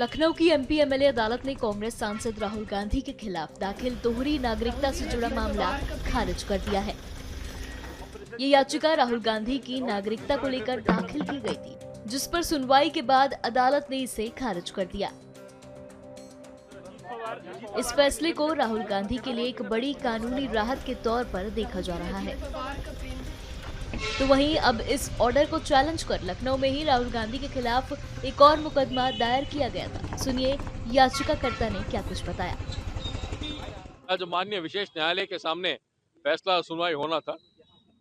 लखनऊ की MP MLA अदालत ने कांग्रेस सांसद राहुल गांधी के खिलाफ दाखिल दोहरी नागरिकता से जुड़ा मामला खारिज कर दिया है। ये याचिका राहुल गांधी की नागरिकता को लेकर दाखिल की गई थी, जिस पर सुनवाई के बाद अदालत ने इसे खारिज कर दिया। इस फैसले को राहुल गांधी के लिए एक बड़ी कानूनी राहत के तौर पर देखा जा रहा है। तो वहीं अब इस ऑर्डर को चैलेंज कर लखनऊ में ही राहुल गांधी के खिलाफ एक और मुकदमा दायर किया गया था। सुनिए याचिकाकर्ता ने क्या कुछ बताया। आज माननीय विशेष न्यायालय के सामने फैसला सुनवाई होना था,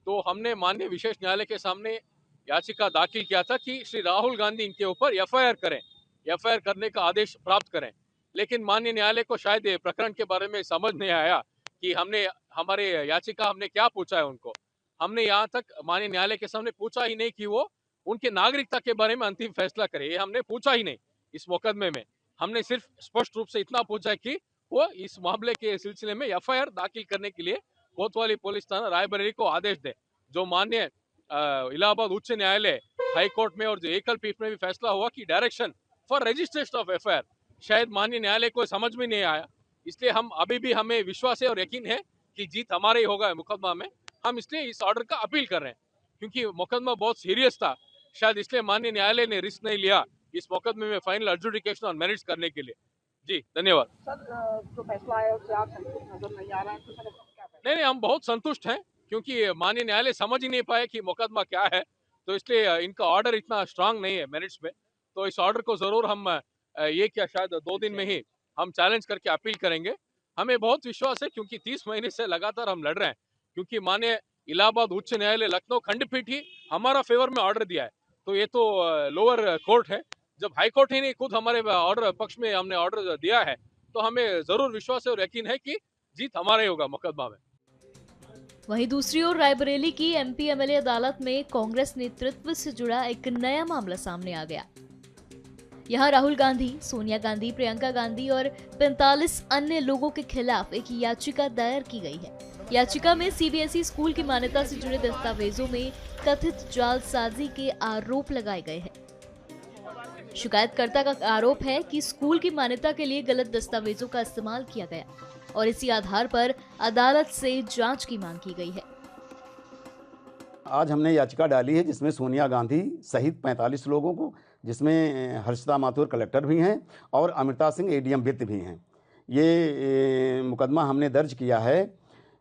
तो हमने माननीय विशेष न्यायालय के सामने याचिका दाखिल किया था कि श्री राहुल गांधी इनके ऊपर एफआईआर करें, एफआईआर करने का आदेश प्राप्त करें। लेकिन माननीय न्यायालय को शायद ये प्रकरण के बारे में समझ नहीं आया कि हमारे याचिका हमने क्या पूछा है उनको। हमने यहाँ तक माननीय न्यायालय के सामने पूछा ही नहीं कि वो उनके नागरिकता के बारे में अंतिम फैसला करे, ये हमने पूछा ही नहीं। इस मुकदमे में हमने सिर्फ स्पष्ट रूप से इतना पूछा कि वो इस मामले के सिलसिले में एफआईआर दाखिल करने के लिए कोतवाली पुलिस थाना रायबरेली को आदेश दे। जो माननीय इलाहाबाद उच्च न्यायालय, हाई कोर्ट में और जो एकल पीठ में भी फैसला हुआ कि direction for registration of FIR, शायद माननीय न्यायालय को समझ में नहीं आया। इसलिए हमें विश्वास है और यकीन है कि जीत हमारा ही होगा मुकदमा में। हम इसलिए इस ऑर्डर का अपील कर रहे हैं, क्योंकि मुकदमा बहुत सीरियस था। शायद इसलिए माननीय न्यायालय ने रिस्क नहीं लिया इस मुकदमे में फाइनल एडजुडिकेशन और मेरिट्स करने के लिए। जी धन्यवाद। सर, जो फैसला है उससे आप संतुष्ट नजर नहीं आ रहा है, तो सर क्या फैसला? नहीं, हम बहुत संतुष्ट हैं, क्योंकि माननीय न्यायालय समझ ही नहीं पाए कि मुकदमा क्या है। तो इसलिए इनका ऑर्डर इतना स्ट्रांग नहीं है मेरिट्स में। तो इस ऑर्डर को जरूर हम शायद 2 दिन में ही हम चैलेंज करके अपील करेंगे। हमें बहुत विश्वास है, क्योंकि 30 महीने से लगातार हम लड़ रहे हैं, क्योंकि माननीय इलाहाबाद उच्च न्यायालय लखनऊ खंडपीठ ही हमारा फेवर में ऑर्डर दिया है। तो ये तो लोअर कोर्ट है। जब हाई कोर्ट ही नहीं खुद हमारे ऑर्डर पक्ष में हमने ऑर्डर दिया है, तो हमें जरूर विश्वास है और यकीन है कि जीत हमारा ही होगा मुकदमा में। वहीं दूसरी ओर रायबरेली की एमपी एमएलए अदालत में कांग्रेस नेतृत्व से जुड़ा एक नया मामला सामने आ गया। यहाँ राहुल गांधी, सोनिया गांधी, प्रियंका गांधी और 45 अन्य लोगों के खिलाफ एक याचिका दायर की गई है। याचिका में सीबीएसई स्कूल की मान्यता से जुड़े दस्तावेजों में कथित जालसाजी के आरोप लगाए गए हैं। शिकायतकर्ता का आरोप है कि स्कूल की मान्यता के लिए गलत दस्तावेजों का इस्तेमाल किया गया और इसी आधार पर अदालत से जांच की मांग की गई है। आज हमने याचिका डाली है जिसमें सोनिया गांधी सहित 45 लोगों को, जिसमें हर्षिता माथुर कलेक्टर भी हैं और अमृता सिंह एडीएम वित्त भी हैं। ये मुकदमा हमने दर्ज किया है।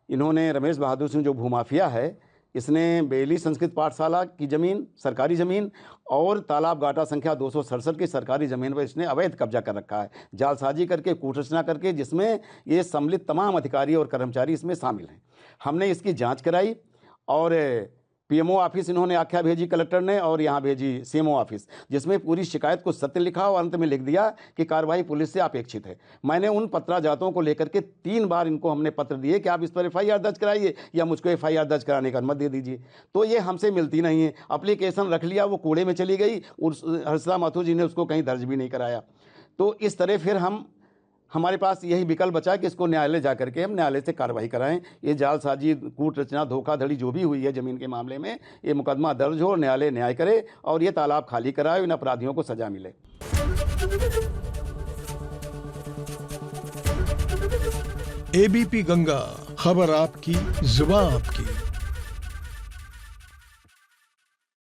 इन्होंने रमेश बहादुर सिंह जो भूमाफिया है, इसने बेली संस्कृत पाठशाला की ज़मीन, सरकारी ज़मीन और तालाब घाटा संख्या 267 की सरकारी ज़मीन पर इसने अवैध कब्जा कर रखा है, जालसाजी करके, कूटरचना करके, जिसमें ये सम्मिलित तमाम अधिकारी और कर्मचारी इसमें शामिल हैं। हमने इसकी जांच कराई और पीएमओ ऑफिस इन्होंने आख्या भेजी कलेक्टर ने, और यहाँ भेजी सीएमओ ऑफिस, जिसमें पूरी शिकायत को सत्य लिखा और अंत में लिख दिया कि कार्रवाई पुलिस से अपेक्षित है। मैंने उन पत्राजातों को लेकर के 3 बार इनको हमने पत्र दिए कि आप इस पर एफआईआर दर्ज कराइए या मुझको एफआईआर दर्ज कराने का अनुमति दे दीजिए। तो ये हमसे मिलती नहीं है। एप्लीकेशन रख लिया, वो कूड़े में चली गई। हर्षिता माथुर जी ने उसको कहीं दर्ज भी नहीं कराया। तो इस तरह फिर हमारे पास यही विकल्प बचा कि इसको न्यायालय जा करके हम न्यायालय से कार्रवाई कराएं। ये जालसाजी, कूट रचना, धोखाधड़ी जो भी हुई है ज़मीन के मामले में, ये मुकदमा दर्ज हो और न्यायालय न्याय करे और ये तालाब खाली कराए, इन अपराधियों को सजा मिले। एबीपी गंगा, खबर आपकी, जुबान आपकी।